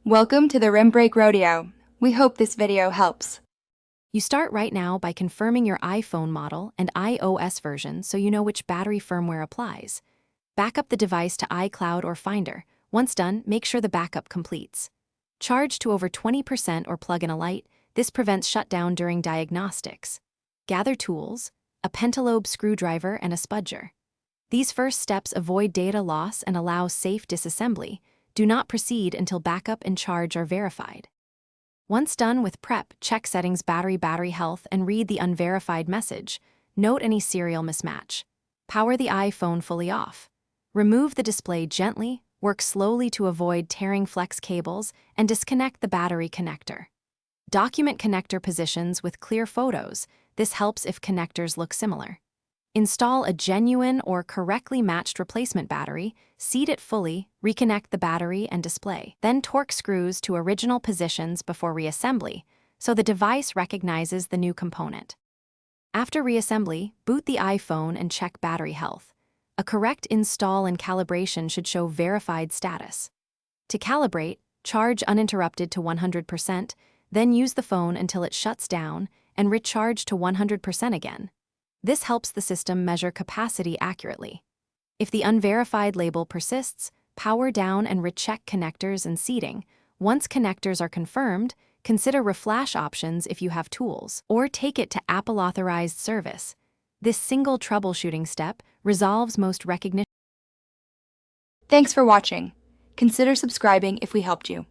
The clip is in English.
Welcome to the Rim Break Rodeo. We hope this video helps. You start right now by confirming your iPhone model and iOS version so you know which battery firmware applies. Back up the device to iCloud or Finder. Once done, make sure the backup completes. Charge to over 20% or plug in a light. This prevents shutdown during diagnostics. Gather tools, a pentalobe screwdriver and a spudger. These first steps avoid data loss and allow safe disassembly. Do not proceed until backup and charge are verified. Once done with prep, check settings battery health and read the unverified message. Note any serial mismatch. Power the iPhone fully off. Remove the display gently, work slowly to avoid tearing flex cables, and disconnect the battery connector. Document connector positions with clear photos. This helps if connectors look similar. Install a genuine or correctly matched replacement battery, seat it fully, reconnect the battery and display. Then torque screws to original positions before reassembly, so the device recognizes the new component. After reassembly, boot the iPhone and check battery health. A correct install and calibration should show verified status. To calibrate, charge uninterrupted to 100%, then use the phone until it shuts down and recharge to 100% again. This helps the system measure capacity accurately. If the unverified label persists, power down and recheck connectors and seating. Once connectors are confirmed, consider reflash options if you have tools, or take it to Apple-authorized service. This single troubleshooting step resolves most recognition. Thanks for watching. Consider subscribing if we helped you.